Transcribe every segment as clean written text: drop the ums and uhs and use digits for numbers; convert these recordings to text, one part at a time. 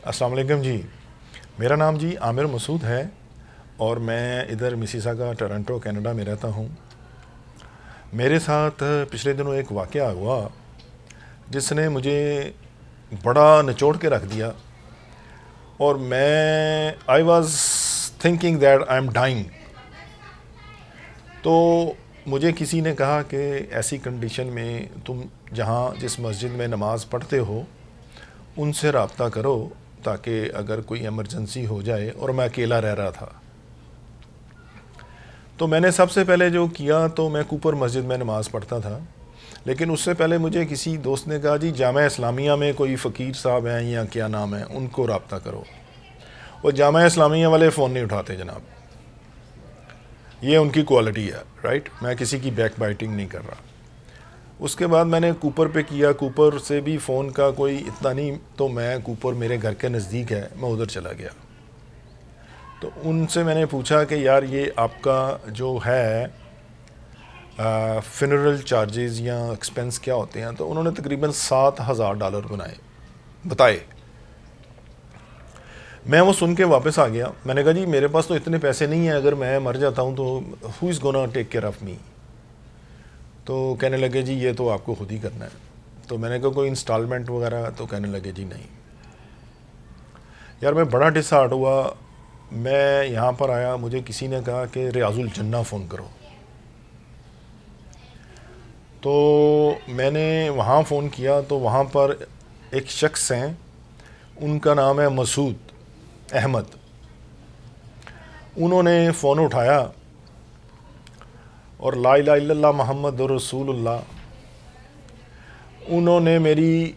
السلام علیکم جی. میرا نام جی عامر مسعود ہے اور میں ادھر مسیساگا ٹورنٹو کینیڈا میں رہتا ہوں. میرے ساتھ پچھلے دنوں ایک واقعہ ہوا جس نے مجھے بڑا نچوڑ کے رکھ دیا اور میں I was thinking that I am dying. تو مجھے کسی نے کہا کہ ایسی کنڈیشن میں تم جس مسجد میں نماز پڑھتے ہو ان سے رابطہ کرو تاکہ اگر کوئی ایمرجنسی ہو جائے. اور میں اکیلا رہ رہا تھا. تو میں نے سب سے پہلے جو کیا تو میں کوپر مسجد میں نماز پڑھتا تھا, لیکن اس سے پہلے مجھے کسی دوست نے کہا جی جامعہ اسلامیہ میں کوئی فقیر صاحب ہیں یا کیا نام ہے ان کو رابطہ کرو. اور جامعہ اسلامیہ والے فون نہیں اٹھاتے جناب, یہ ان کی کوالٹی ہے. رائٹ, میں کسی کی بیک بائٹنگ نہیں کر رہا. اس کے بعد میں نے کوپر پہ کیا, کوپر سے بھی فون کا کوئی اتنا نہیں, تو میں کوپر میرے گھر کے نزدیک ہے, میں ادھر چلا گیا. تو ان سے میں نے پوچھا کہ یار یہ آپ کا جو ہے فنرل چارجز یا ایکسپنس کیا ہوتے ہیں؟ تو انہوں نے تقریباً $7,000 بتائے. میں وہ سن کے واپس آ گیا. میں نے کہا جی میرے پاس تو اتنے پیسے نہیں ہیں, اگر میں مر جاتا ہوں تو ہو از گونا ٹیک کیئر آف می. تو کہنے لگے جی یہ تو آپ کو خود ہی کرنا ہے. تو میں نے کہا کوئی انسٹالمنٹ وغیرہ؟ تو کہنے لگے جی نہیں. یار میں بڑا ڈس ہارٹ ہوا. میں یہاں پر آیا, مجھے کسی نے کہا کہ ریاض الجنہ فون کرو. تو میں نے وہاں فون کیا تو وہاں پر ایک شخص ہیں, ان کا نام ہے مسعود احمد. انہوں نے فون اٹھایا اور لا الہ الا اللہ محمد رسول اللہ, انہوں نے میری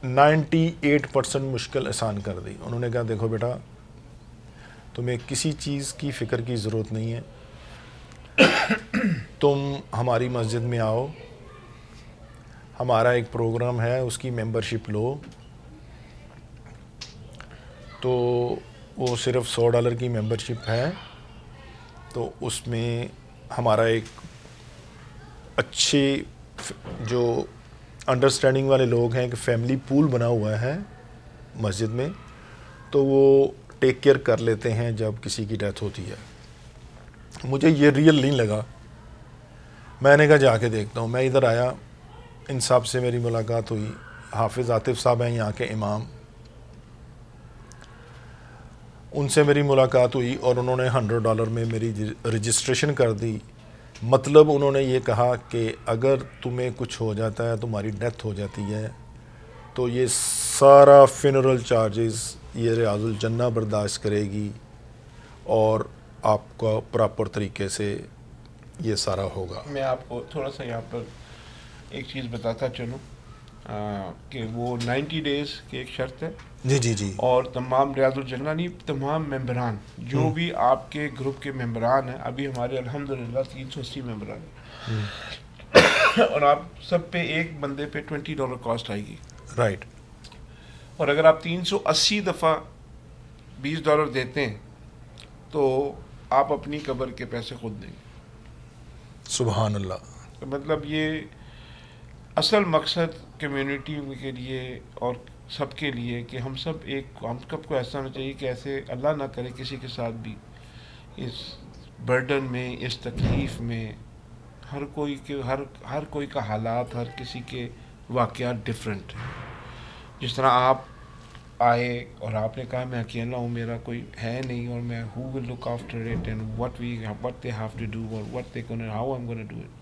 98% مشکل آسان کر دی. انہوں نے کہا دیکھو بیٹا تمہیں کسی چیز کی فکر کی ضرورت نہیں ہے, تم ہماری مسجد میں آؤ, ہمارا ایک پروگرام ہے اس کی ممبرشپ لو. تو وہ صرف $100 کی ممبرشپ ہے. تو اس میں ہمارا ایک اچھے جو انڈرسٹینڈنگ والے لوگ ہیں کہ فیملی پول بنا ہوا ہے مسجد میں, تو وہ ٹیک کیئر کر لیتے ہیں جب کسی کی ڈیتھ ہوتی ہے. مجھے یہ ریئل نہیں لگا. میں نے کہا جا کے دیکھتا ہوں. میں ادھر آیا, ان صاحب سے میری ملاقات ہوئی. حافظ عاطف صاحب ہیں یہاں کے امام, ان سے میری ملاقات ہوئی اور انہوں نے $100 میں میری رجسٹریشن کر دی. مطلب انہوں نے یہ کہا کہ اگر تمہیں کچھ ہو جاتا ہے, تمہاری ڈیتھ ہو جاتی ہے, تو یہ سارا فنرل چارجز یہ ریاض الجنہ برداشت کرے گی اور آپ کو پراپر طریقے سے یہ سارا ہوگا. میں آپ کو تھوڑا سا یہاں پر ایک چیز بتاتا چلوں کہ وہ 90 days کی ایک شرط ہے. جی جی جی. اور تمام ریاض الجنہ نہیں, تمام ممبران جو بھی آپ کے گروپ کے ممبران ہیں, ابھی ہمارے الحمدللہ 380 ممبران ہیں, اور آپ سب پہ ایک بندے پہ $20 کاسٹ آئے گی. رائٹ. اور اگر آپ 380 دفعہ $20 دیتے ہیں تو آپ اپنی قبر کے پیسے خود دیں گے. سبحان اللہ. مطلب یہ اصل مقصد کمیونٹی کے لیے اور سب کے لیے کہ ہم سب کو ایسا ہونا چاہیے کہ ایسے اللہ نہ کرے کسی کے ساتھ بھی اس برڈن میں, اس تکلیف میں. ہر کوئی کا حالات, ہر کسی کے واقعات ڈفرینٹ ہیں. جس طرح آپ آئے اور آپ نے کہا میں اکیلا ہوں, میرا کوئی ہے نہیں, اور میں who will look after it and what they have to do or how I'm going to do it.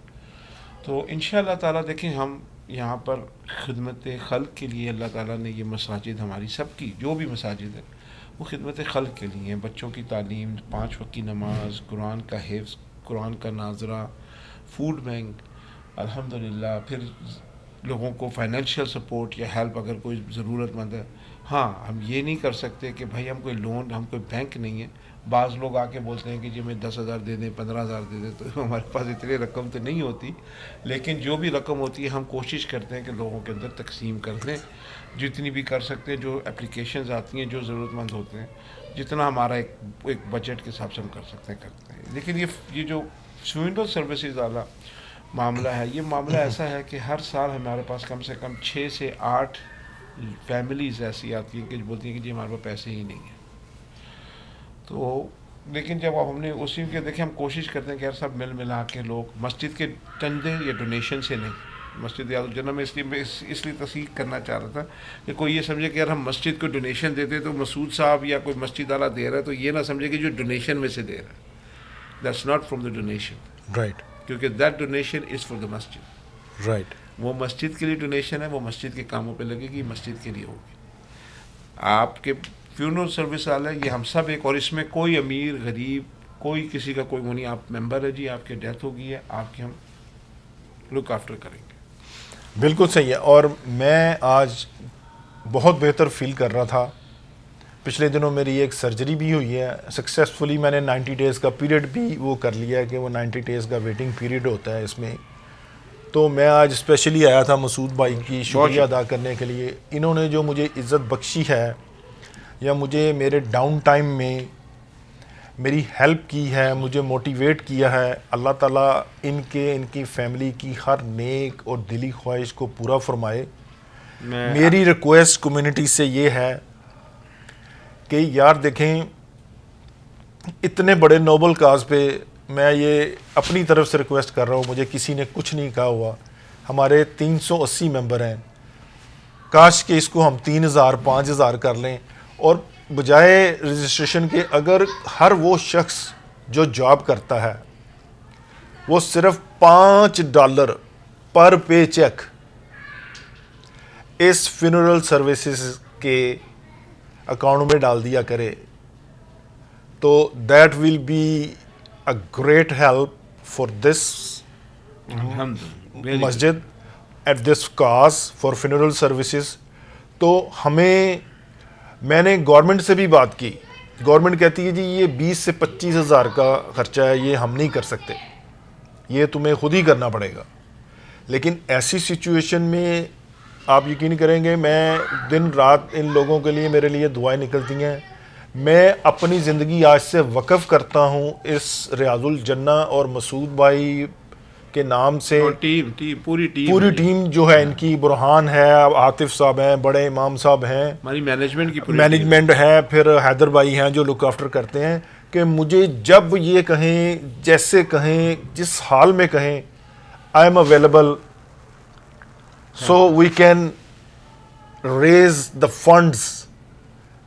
تو انشاءاللہ تعالیٰ دیکھیں ہم یہاں پر خدمت خلق کے لیے اللہ تعالیٰ نے یہ مساجد ہماری سب کی جو بھی مساجد ہے وہ خدمت خلق کے لیے ہیں. بچوں کی تعلیم, 5 وقت کی نماز, قرآن کا حفظ, قرآن کا ناظرہ, فوڈ بینک الحمدللہ, پھر لوگوں کو فائنینشیل سپورٹ یا ہیلپ اگر کوئی ضرورت مند ہے. ہاں ہم یہ نہیں کر سکتے کہ بھائی ہم کوئی لون, ہم کوئی بینک نہیں ہے. بعض لوگ آ کے بولتے ہیں کہ جی میں 10,000 دے دیں, 15,000 دے دیں, تو ہمارے پاس اتنی رقم تو نہیں ہوتی, لیکن جو بھی رقم ہوتی ہے ہم کوشش کرتے ہیں کہ لوگوں کے اندر تقسیم کر دیں جتنی بھی کر سکتے ہیں. جو اپلیکیشنز آتی ہیں, جو ضرورت مند ہوتے ہیں, جتنا ہمارا ایک بجٹ کے حساب سے ہم کر سکتے ہیں کرتے ہیں. لیکن یہ جو فیونرل سروسز والا معاملہ ہے, یہ معاملہ ایسا ہے کہ ہر سال ہمارے پاس کم سے کم 6 سے 8 فیملیز ایسی آتی ہیں کہ بولتی ہیں کہ جی ہمارے پاس پیسے ہی نہیں ہیں. تو لیکن جب ہم نے اسی کے دیکھیں ہم کوشش کرتے ہیں کہ یار سب مل ملا کے لوگ مسجد کے چندے یا ڈونیشن سے نہیں. مسجد یاد الجنہ میں اس لیے تصحیح کرنا چاہ رہا تھا کہ کوئی یہ سمجھے کہ اگر ہم مسجد کو ڈونیشن دیتے تو مسعود صاحب یا کوئی مسجد والا دے رہا ہے تو یہ نہ سمجھے کہ جو ڈونیشن میں سے دے رہا ہے. That's not from the donation. Right کیونکہ that donation is for the مسجد. رائٹ. وہ مسجد کے لیے ڈونیشن ہے, وہ مسجد کے کاموں پہ لگے گی, مسجد کے لیے ہوگی. آپ کے فیونرل سروس والا یہ ہم سب ایک, اور اس میں کوئی امیر غریب کوئی کسی کا کوئی وہ نہیں. آپ ممبر ہے جی, آپ کی ڈیتھ ہو گئی ہے, آپ کی ہم لک آفٹر کریں گے. بالکل صحیح ہے. اور میں آج بہت بہتر فیل کر رہا تھا. پچھلے دنوں میری ایک سرجری بھی ہوئی ہے سکسیزفلی. میں نے 90 ڈیز کا پیریڈ بھی وہ کر لیا ہے کہ وہ 90 ڈیز کا ویٹنگ پیریڈ ہوتا ہے اس میں. تو میں آج اسپیشلی آیا تھا مسعود بھائی کی شکریہ ادا کرنے کے لیے. انہوں نے جو مجھے عزت بخشی ہے یا مجھے میرے ڈاؤن ٹائم میں میری ہیلپ کی ہے, مجھے موٹیویٹ کیا ہے, اللہ تعالیٰ ان کی فیملی کی ہر نیک اور دلی خواہش کو پورا فرمائے. میری ریکویسٹ کمیونٹی سے یہ ہے کہ یار دیکھیں اتنے بڑے نوبل کاز پہ میں یہ اپنی طرف سے ریکویسٹ کر رہا ہوں, مجھے کسی نے کچھ نہیں کہا ہوا. ہمارے 380 ممبر ہیں, کاش کہ اس کو ہم 3000 5000 کر لیں. اور بجائے رجسٹریشن کے اگر ہر وہ شخص جو جاب کرتا ہے وہ صرف $5 پر پے چیک اس فنرل سروسز کے اکاؤنٹ میں ڈال دیا کرے تو that will be a great help for this مسجد at this cause for funeral services. تو میں نے گورنمنٹ سے بھی بات کی. گورنمنٹ کہتی ہے جی یہ 20 سے 25 ہزار کا خرچہ ہے, یہ ہم نہیں کر سکتے, یہ تمہیں خود ہی کرنا پڑے گا. لیکن ایسی سچویشن میں آپ یقین کریں گے میں دن رات ان لوگوں کے لیے میرے لیے دعائیں نکلتی ہیں. میں اپنی زندگی آج سے وقف کرتا ہوں اس ریاض الجنہ اور مسعود بھائی کے نام سے. پوری ٹیم جو ہے ان کی, برہان ہے, عاطف صاحب ہیں, بڑے امام صاحب ہیں, ہماری مینجمنٹ ہے, پھر حیدر بھائی ہیں جو لک آفٹر کرتے ہیں, کہ مجھے جب یہ کہیں, جیسے کہیں, جس حال میں کہیں, I am available so we can raise the funds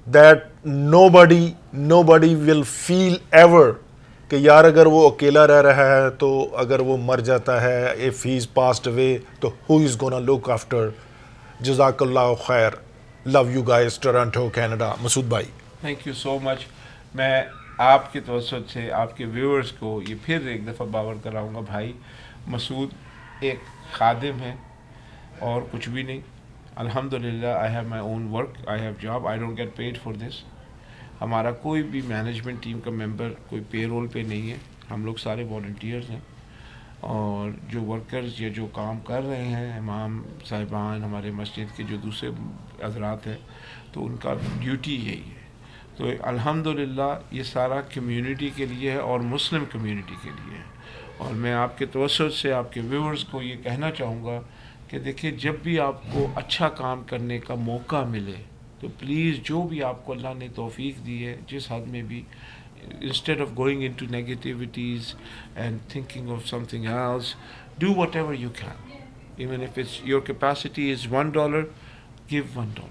that nobody will feel ever کہ یار اگر وہ اکیلا رہ رہا ہے تو اگر وہ مر جاتا ہے, if he is passed away تو who is gonna look after. جزاک اللہ خیر. Love you guys, Toronto Canada. Masood بھائی تھینک یو سو مچ. میں آپ کے توسط سے آپ کے ویورز کو یہ پھر ایک دفعہ باور کراؤں گا, بھائی مسعود ایک خادم ہے اور کچھ بھی نہیں. الحمدللہ I have my own work, I have job, I don't get paid for this. ہمارا کوئی بھی مینجمنٹ ٹیم کا ممبر کوئی پے رول پہ نہیں ہے, ہم لوگ سارے والنٹیئرز ہیں. اور جو ورکرز یا جو کام کر رہے ہیں, امام صاحبان, ہمارے مسجد کے جو دوسرے حضرات ہیں, تو ان کا ڈیوٹی یہی ہے. تو الحمدللہ یہ سارا کمیونٹی کے لیے ہے اور مسلم کمیونٹی کے لیے ہے. اور میں آپ کے توسط سے آپ کے ویورز کو یہ کہنا چاہوں گا کہ دیکھیں جب بھی آپ کو اچھا کام کرنے کا موقع ملے تو پلیز جو بھی آپ کو اللہ نے توفیق دی ہے جس حد میں بھی, instead of going into negativities and thinking of something else, do whatever you can. Even if it's your capacity is $1, give $1.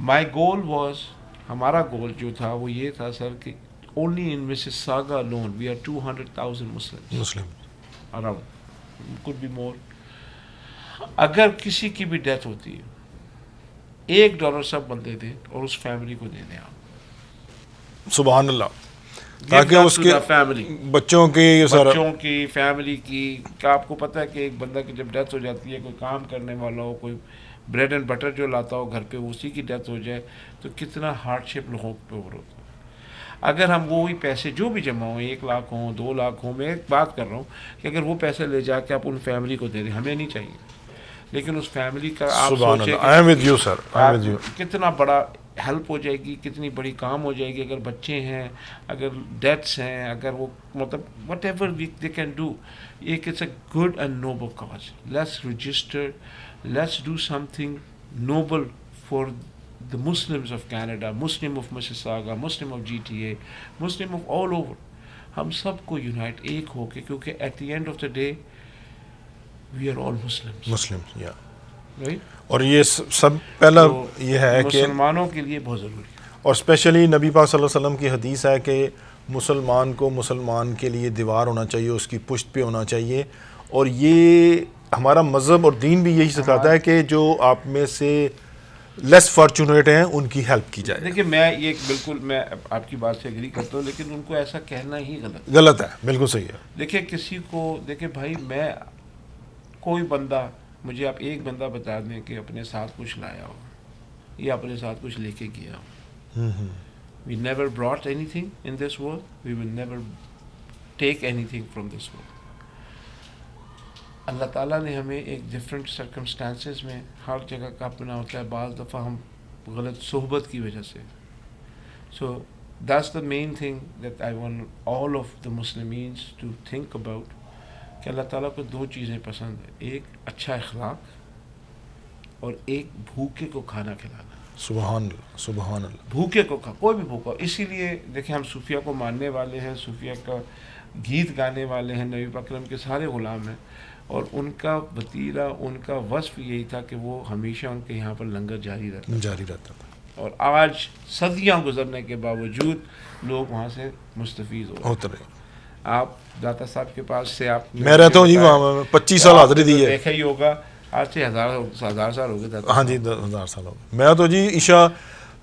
My goal was, ہمارا گول جو تھا وہ یہ تھا سر کہ only in Mississauga alone we are 200,000 Muslims around, could be more. اگر کسی کی بھی ڈیتھ ہوتی ہے $1 سب بندے دیں اور اس فیملی کو دے دیں آپ. سبحان اللہ. تاکہ اس کے بچوں کی فیملی کی, کہ آپ کو پتہ ہے کہ ایک بندہ کی جب ڈیتھ ہو جاتی ہے, کوئی کام کرنے والا ہو, کوئی بریڈ اینڈ بٹر جو لاتا ہو گھر پہ, اسی کی ڈیتھ ہو جائے تو کتنا ہارڈ شپ لوگوں پہ اوور ہوتا ہے. اگر ہم وہی پیسے جو بھی جمع ہوں, 1 لاکھ ہوں, 2 لاکھ ہوں, میں ایک بات کر رہا ہوں کہ اگر وہ پیسے لے جا کے آپ ان فیملی کو دے دیں, ہمیں نہیں چاہیے, لیکن اس فیملی کا آپ سوچیں کتنا بڑا ہیلپ ہو جائے گی, کتنی بڑی کام ہو جائے گی. اگر بچے ہیں, اگر ڈیتھس ہیں, اگر وہ مطلب whatever they can do, ایک it's a good and noble cause. Let's register, let's do something noble for the Muslims of Canada, Muslim of Mississauga, Muslim of GTA, Muslim of all over. ہم سب کو unite ایک ہو کے, کیونکہ at the end of the day we are all Muslim, right. اور یہ سب پہلا یہ ہے کہ مسلمانوں کے لیے بہت ضروری ہے. اور اسپیشلی نبی پاک صلی اللہ علیہ وسلم کی حدیث ہے کہ مسلمان کو مسلمان کے لیے دیوار ہونا چاہیے, اس کی پشت پہ ہونا چاہیے. اور یہ ہمارا مذہب اور دین بھی یہی سکھاتا ہے کہ جو آپ میں سے لیس فارچونیٹ ہیں ان کی ہیلپ کی جائے. دیکھیں میں یہ بالکل میں آپ کی بات سے ایگری کرتا ہوں, لیکن ان کو ایسا کہنا ہی غلط ہے. بالکل صحیح ہے. دیکھیں کسی کو, دیکھیں بھائی, میں کوئی بندہ, مجھے آپ ایک بندہ بتا دیں کہ اپنے ساتھ کچھ لایا ہو یا اپنے ساتھ کچھ لے کے گیا ہو. We never brought anything in this world. We will never take anything from this world. اللہ تعالیٰ نے ہمیں ایک ڈفرینٹ سرکمسٹانسز میں ہر جگہ کا اپنا ہوتا ہے. بعض دفعہ ہم غلط صحبت کی وجہ سے. So that's the main thing that I want all of the Muslims to think about, کہ اللہ تعالیٰ کو دو چیزیں پسند ہیں, ایک اچھا اخلاق اور ایک بھوکے کو کھانا کھلانا. سبحان اللہ, سبحان اللہ. بھوکے کو کوئی بھی بھوکا. اسی لیے دیکھیں ہم صوفیہ کو ماننے والے ہیں, صوفیہ کا گیت گانے والے ہیں, نبی پاک اکرم کے سارے غلام ہیں, اور ان کا وتیرہ, ان کا وصف یہی تھا کہ وہ ہمیشہ ان کے یہاں پر لنگر جاری رہتا تھا. اور آج صدیاں گزرنے کے باوجود لوگ وہاں سے مستفید ہوتے رہے. آپ داتا صاحب کے پاس سے, آپ میں رہتا ہوں جی وہاں, 25 سال حاضری دی ہے. دیکھا ہی ہوگا آج سے ہزار سال ہو گئے. ہاں جی 1000 سال ہو گئے. میں تو جی عشاء,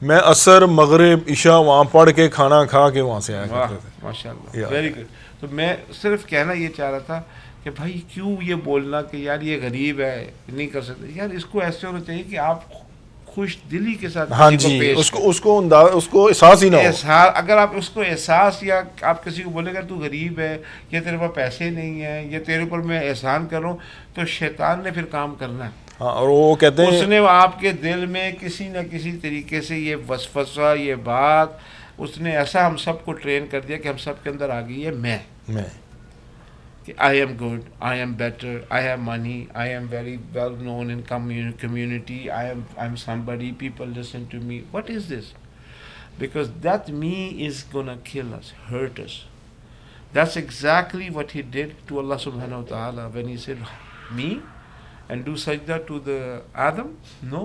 میں عصر مغرب عشاء وہاں پڑھ کے کھانا کھا کے وہاں سے آیا کرتے تھے. ماشاء اللہ, ویری گڈ. تو میں صرف کہنا یہ چاہ رہا تھا کہ بھائی کیوں یہ بولنا کہ یار یہ غریب ہے نہیں کر سکتے. یار اس کو ایسے ہونا چاہیے کہ آپ خوش دلی کے ساتھ, ہاں جی, اس کو احساس ہی نہ ہو. اگر آپ اس کو احساس, یا آپ کسی کو بولے گا تو غریب ہے, یا تیرے پاس پیسے نہیں ہیں, یا تیرے اوپر میں احسان کروں, تو شیطان نے پھر کام کرنا ہے. ہاں, اور وہ کہتے ہیں اس نے آپ کے دل میں کسی نہ کسی طریقے سے یہ وسوسہ, یہ بات اس نے ایسا ہم سب کو ٹرین کر دیا کہ ہم سب کے اندر آ گئی ہے میں, کہ I am good, I am better, I have money, I am very well known in community, I'm somebody, people listen to me. What is this? Because that me is gonna kill us, hurt us. That's exactly what he did to Allah subhanahu wa ta'ala when he said me and do sajda to the Adam. No,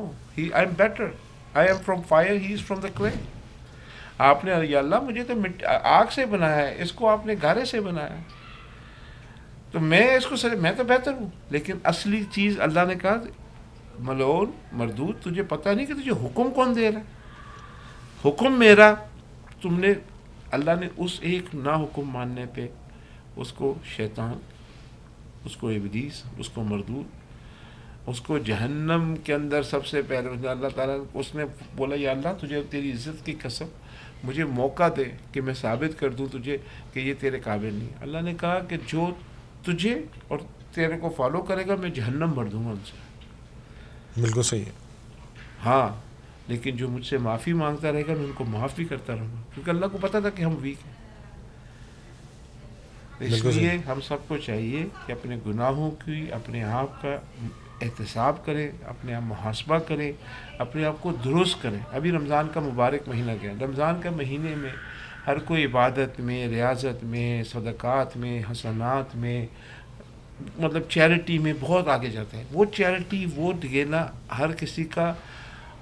I'm better, I am from fire, he is from the clay. آپ نے, یا اللہ مجھے تو آگ سے بنایا ہے, اس کو آپ نے گارے سے بنایا ہے, تو میں اس کو میں تو بہتر ہوں. لیکن اصلی چیز اللہ نے کہا ملعون مردود, تجھے پتہ نہیں کہ تجھے حکم کون دے رہا ہے, حکم میرا. تم نے, اللہ نے اس ایک نا حکم ماننے پہ اس کو شیطان, اس کو ابلیس, اس کو مردود, اس کو جہنم کے اندر سب سے پہلے اللہ تعالیٰ اس نے بولا یا اللہ تجھے تیری عزت کی قسم مجھے موقع دے کہ میں ثابت کر دوں تجھے کہ یہ تیرے قابل نہیں. اللہ نے کہا کہ جو تجھے اور تیرے کو فالو کرے گا میں جہنم بھر دوں گا ان سے. بالکل صحیح ہے. ہاں, لیکن جو مجھ سے معافی مانگتا رہے گا میں ان کو معاف بھی کرتا رہوں گا, کیونکہ اللہ کو پتا تھا کہ ہم ویک ہیں. اس لیے ہم سب کو چاہیے کہ اپنے گناہوں کی, اپنے آپ کا احتساب کرے, اپنے آپ محاسبہ کرے, اپنے آپ کو درست کرے. ابھی رمضان کا مبارک مہینہ گیا. رمضان کا مہینے میں ہر کوئی عبادت میں, ریاضت میں, صدقات میں, حسنات میں, مطلب چیریٹی میں بہت آگے جاتا ہے. وہ چیریٹی, وہ دینا ہر کسی کا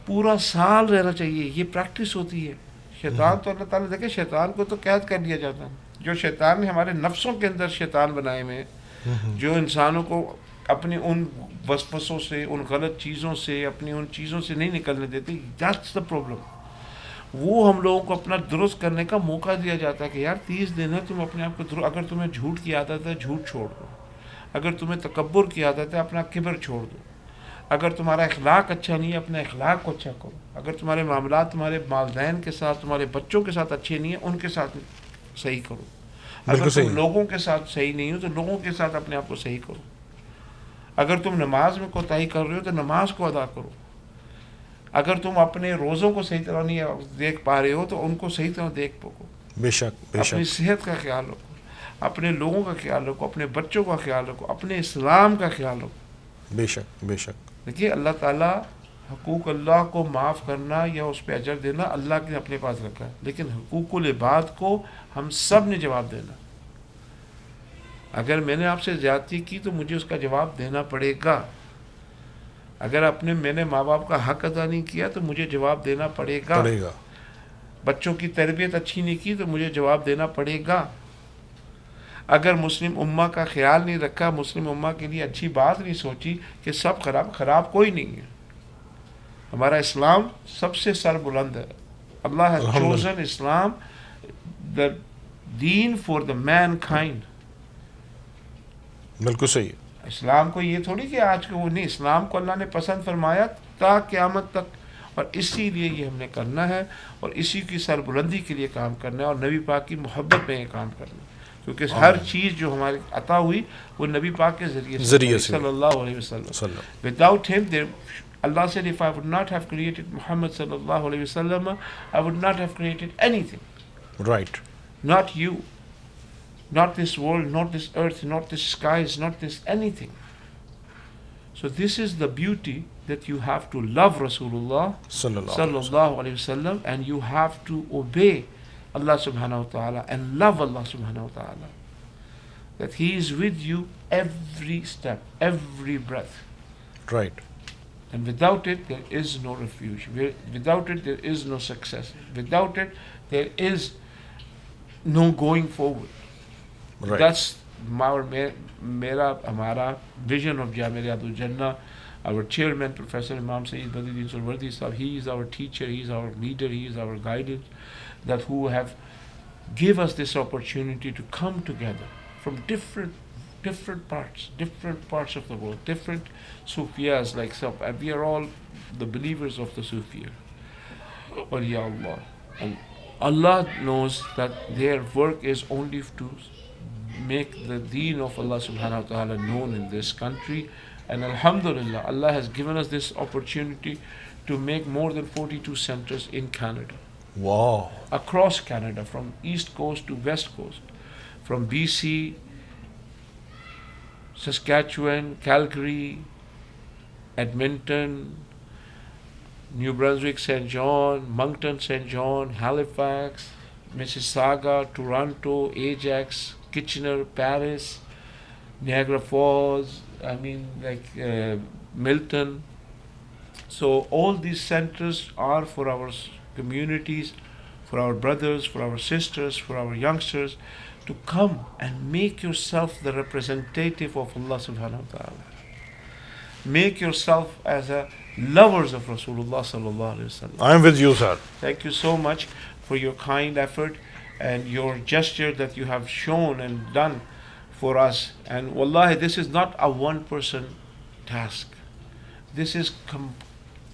پورا سال رہنا چاہیے. یہ پریکٹس ہوتی ہے. شیطان تو اللہ تعالیٰ دیکھے, شیطان کو تو قید کر دیا جاتا ہے. جو شیطان نے ہمارے نفسوں کے اندر شیطان بنائے ہوئے, جو انسانوں کو اپنی ان وسوسوں سے, ان غلط چیزوں سے, اپنی ان چیزوں سے نہیں نکلنے دیتے. That's the problem. وہ ہم لوگوں کو اپنا درست کرنے کا موقع دیا جاتا ہے کہ یار 30 دن ہے, تم اپنے آپ کو درست. اگر تمہیں جھوٹ کی عادت ہے جھوٹ چھوڑ دو. اگر تمہیں تکبر کی عادت ہے اپنا کبر چھوڑ دو. اگر تمہارا اخلاق اچھا نہیں ہے اپنے اخلاق کو اچھا کرو. اگر تمہارے معاملات تمہارے والدین کے ساتھ, تمہارے بچوں کے ساتھ اچھے نہیں ہیں, ان کے ساتھ صحیح کرو. اگر تم لوگوں کے ساتھ صحیح نہیں ہو تو لوگوں کے ساتھ اپنے آپ کو صحیح کرو. اگر تم نماز میں کوتاہی کر رہے ہو تو نماز کو ادا کرو. اگر تم اپنے روزوں کو صحیح طرح نہیں دیکھ پا رہے ہو تو ان کو صحیح طرح دیکھ پاؤ. بے شک, بے شک. اپنی صحت کا خیال رکھو, اپنے لوگوں کا خیال رکھو, اپنے بچوں کا خیال رکھو, اپنے اسلام کا خیال رکھو. بے شک, بے شک. دیکھیے اللہ تعالیٰ حقوق اللہ کو معاف کرنا یا اس پہ اجر دینا اللہ نے اپنے پاس رکھا ہے، لیکن حقوق العباد کو ہم سب نے جواب دینا. اگر میں نے آپ سے زیادتی کی تو مجھے اس کا جواب دینا پڑے گا. اگر میں نے ماں باپ کا حق ادا نہیں کیا تو مجھے جواب دینا پڑے گا. بچوں کی تربیت اچھی نہیں کی تو مجھے جواب دینا پڑے گا. اگر مسلم امہ کا خیال نہیں رکھا، مسلم امہ کے لیے اچھی بات نہیں سوچی کہ سب خراب کوئی نہیں ہے. ہمارا اسلام سب سے سر بلند ہے. اللہ has chosen اسلام the دین فار دا مین کائنڈ. بالکل صحیح. اسلام کو یہ تھوڑی کہ آج کو وہ نہیں، اسلام کو اللہ نے پسند فرمایا تا قیامت تک، اور اسی لیے یہ ہم نے کرنا ہے اور اسی کی سربلندی کے لیے کام کرنا ہے اور نبی پاک کی محبت میں یہ کام کرنا ہے. کیونکہ ہر چیز جو ہمارے عطا ہوئی وہ نبی پاک کے ذریعے سے صلی اللہ علیہ وسلم. Without him Allah said, if I would not have created Muhammad sallallahu alayhi wasallam, I would not have created anything. Right. Not you, not this world, not this earth, not this skies, not this anything. So this is the beauty, that you have to love Rasulullah sallallahu alayhi wasallam, and you have to obey Allah subhanahu wa ta'ala and love Allah subhanahu wa ta'ala. That He is with you every step, every breath. Right. And without it, there is no refuge. Without it, there is no success. Without it, there is no going forward. Right. That's hamara vision of Jamia Riyadul Jannah. Our chairman, Professor Imam Sayyid Badruddin Suhrawardi Sahib, he is our teacher, he is our leader, he is our guidance, that who have give us this opportunity to come together from different parts of the world, different Sufiyas, like some, and we are all the believers of the Sufiya. Awliya Allah. And Allah knows that their work is only to make the deen of Allah subhanahu wa ta'ala known in this country. And alhamdulillah, Allah has given us this opportunity to make more than 42 centers in Canada. Wow. Across Canada, from East Coast to West Coast, from BC, Saskatchewan, Calgary, Edmonton, New Brunswick, St. John, Moncton, St. John, Halifax, Mississauga, Toronto, Ajax, Kitchener, Paris, Niagara Falls, Milton. So all these centers are for our communities, for our brothers, for our sisters, for our youngsters, to come and make yourself the representative of Allah subhanahu wa ta'ala. Make yourself as a lovers of Rasulullah sallallahu alaihi wasallam. I am with you, sir. Thank you so much for your kind effort and your gesture that you have shown and done for us. And wallahi, this is not a one person task. This is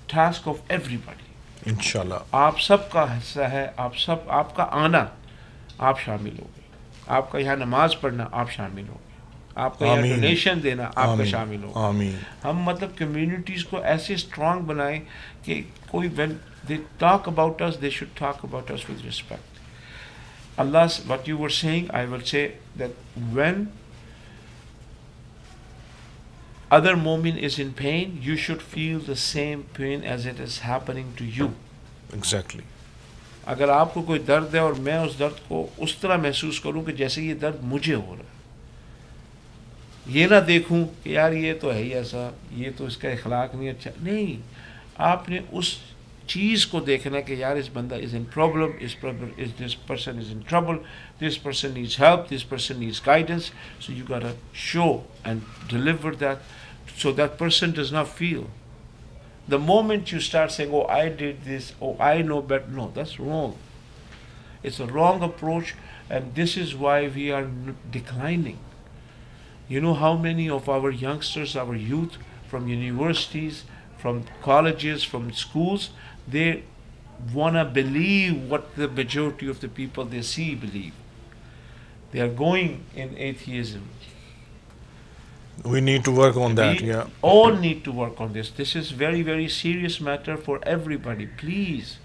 task of everybody. Inshallah. آپ سب کا حصہ ہے. آپ کا آنا آپ شامل ہو گئے. آپ کا یہاں نماز پڑھنا آپ شامل ہو گئے. آپ کا یہاں ڈونیشن دینا آپ کا شامل ہو. آمین. ہم مطلب کمیونٹیز کو ایسے اسٹرانگ بنائیں کہ کوئی when they talk about us, they should talk about us with respect. Allah, what you were saying, I will say that when other mu'min is in pain, you should feel the same pain as it is happening to you. Exactly. اگر آپ کو کوئی درد ہے اور میں اس درد کو اس طرح محسوس کروں کہ جیسے یہ درد مجھے ہو رہا ہے, یہ نہ دیکھوں کہ یار یہ تو ہے ہی ایسا, یہ تو اس کا اخلاق نہیں اچھا. نہیں, آپ نے اس چیز کو دیکھنا کہ یار اس بندہ is in problem, this person is in trouble, this person needs help, this person needs guidance. So you gotta show and deliver that so that person does not feel. The moment you start saying, oh, I did this, oh, I know better, no, that's wrong. It's a wrong approach, and this is why we are declining. You know how many of our youngsters, our youth, from universities, from colleges, from schools, they want to believe what the majority of the people they see believe. They are going in atheism. We need to work on that. We Yeah. all need to work on this. This is very, very serious matter for everybody. Please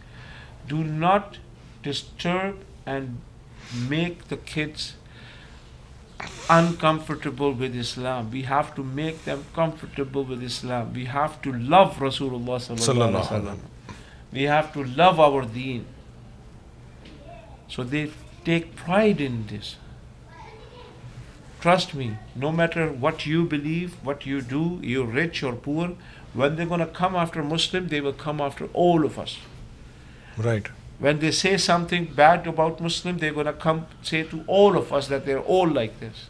do not disturb and make the kids uncomfortable with Islam. We have to make them comfortable with Islam. We have to love Rasulullah sallallahu alaihi Sallallahu wasallam. We have to love our deen. So they take pride in this. Trust me, no matter what you believe, what you do, you're rich or poor, when they're going to come after Muslim, they will come after all of us. Right. When they say something bad about Muslim, they're going to come say to all of us that they're all like this.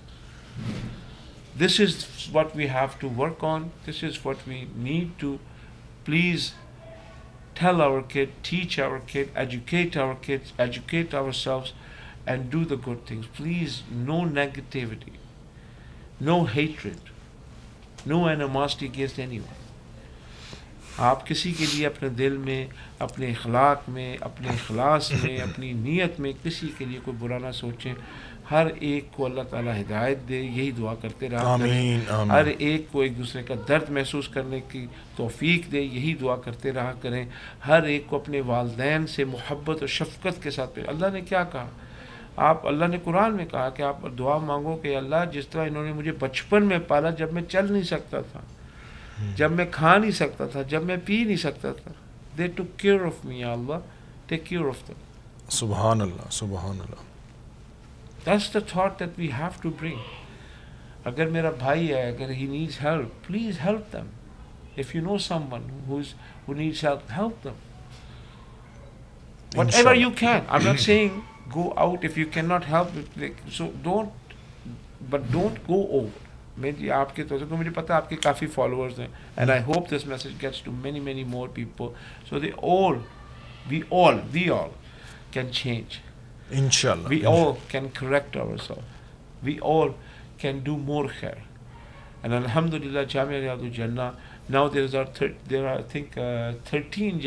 This is what we have to work on. This is what we need to please tell our kid, teach our kid, educate our kids, educate ourselves, and do the good things. Please, no negativity, no hatred, no animosity against anyone. آپ کسی کے لیے اپنے دل میں، اپنے اخلاق میں، اپنے اخلاص میں، اپنی نیت میں کسی کے لیے کوئی برا نہ سوچیں. ہر ایک کو اللہ تعالیٰ ہدایت دے، یہی دعا کرتے رہا کریں. آمین آمین. ہر ایک کو ایک دوسرے کا درد محسوس کرنے کی توفیق دے، یہی دعا کرتے رہا کریں. ہر ایک کو اپنے والدین سے محبت اور شفقت کے ساتھ پیش. اللہ نے کیا کہا؟ اللہ نے قرآن میں کہا کہ آپ دعا مانگو کہ اللہ جس طرح انہوں نے مجھے بچپن میں پالا، جب میں چل نہیں سکتا تھا، جب میں کھا نہیں سکتا تھا، جب میں پی نہیں سکتا تھا. they took care of me, ya Allah, take care of them. سبحان اللہ سبحان اللہ. That's the thought that we have to bring. اگر میرا بھائی ہے، اگر he needs help, please help them. If you know someone who needs help, help them. Whatever Inshallah. you can. I'm not saying go out if you cannot help. So don't go over. میں جی آپ کے طور سے مجھے پتا آپ کے کافی followers ہیں and I hope this message gets to many more people, so we all can change. انشاءاللہ. We all can correct ourselves. We all can do more khair. And alhamdulillah, Jamia Riyadul Jannah, now there are I think 13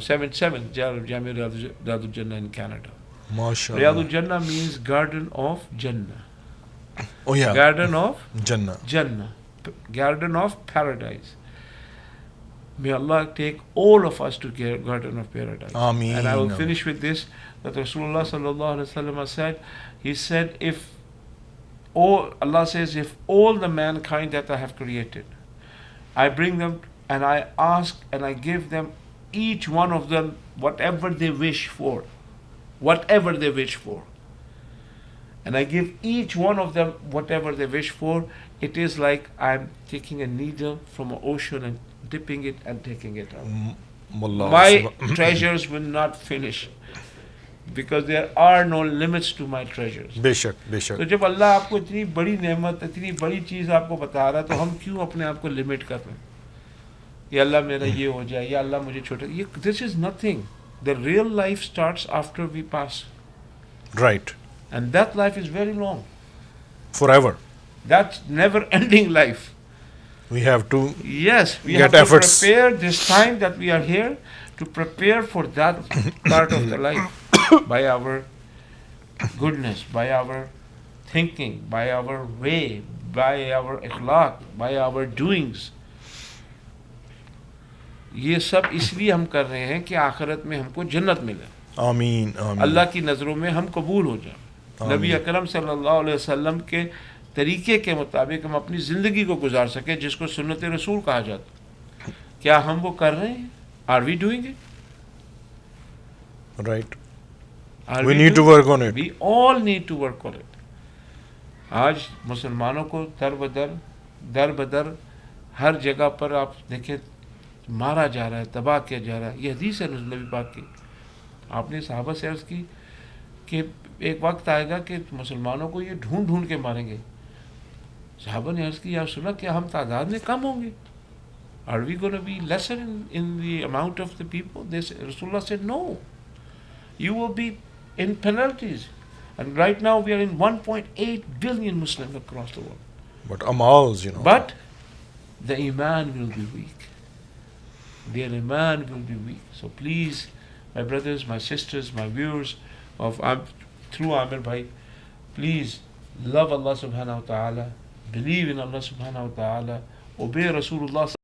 7 Jamia Riyadul Jannah in Canada. ماشاء Riyadul Allah. Jannah means garden of Jannah. Oh yeah. Garden of Jannah. Jannah, garden of paradise. May Allah take all of us to garden of paradise. Ameen. And I will finish with this, that Rasulullah sallallahu alaihi wasallam said, he said, Allah says, if all the mankind that I have created, I bring them and I ask and I give them, each one of them, whatever they wish for, and I give each one of them whatever they wish for, it is like I'm taking a needle from an ocean and dipping it and taking it out. My treasures will not finish, because there are no limits to my treasures. بے شک بے شک. تو جب اللہ آپ کو اتنی بڑی نعمت، اتنی بڑی چیز آپ کو بتا رہا ہے، تو ہم کیوں اپنے آپ کو لمٹ کر رہے ہیں؟ یا اللہ میرا یہ ہو جائے، یا اللہ مجھے چھوٹا. This is nothing. The real life starts after we pass. Right. And that life is very long. Forever. That's never-ending life. We have to. Yes, we Get have to efforts. prepare this time that we are here to prepare for that part of the life by our goodness, by our thinking, by our way, by our akhlaq, by our doings. یہ سب اس لیے ہم کر رہے ہیں کہ آخرت میں ہم کو جنت ملے، آمین آمین. اللہ کی نظروں میں ہم قبول ہو جائیں. نبی اکرم صلی اللہ علیہ وسلم کے طریقے کے مطابق ہم اپنی زندگی کو گزار سکیں، جس کو سنت رسول کہا جاتا. کیا ہم وہ کر رہے ہیں؟ Are we doing it? Right. Are We need to work on it. We all need to work on it. آج مسلمانوں کو در بدر ہر جگہ پر آپ دیکھیں مارا جا رہا ہے، تباہ کیا جا رہا ہے. یہ حدیث ہے نبی پاک کی. آپ نے صحابہ سے عرض کی کہ ایک وقت آئے گا کہ مسلمانوں کو یہ ڈھونڈ کے ماریں گے. صحابہ نے عرض کی، یا سنا کیا ہم تعداد میں کم ہوں گے؟ Are we going to be lesser in the amount of the people? Rasulullah said, no. You will be in penalties. And right now we are in 1.8 billion Muslims across the world. But amals, But the iman will be weak. Their iman will be weak. So please, my brothers, my sisters, my viewers through Amir Bhai, please love Allah subhanahu wa ta'ala, believe in Allah subhanahu wa ta'ala, obey Rasulullah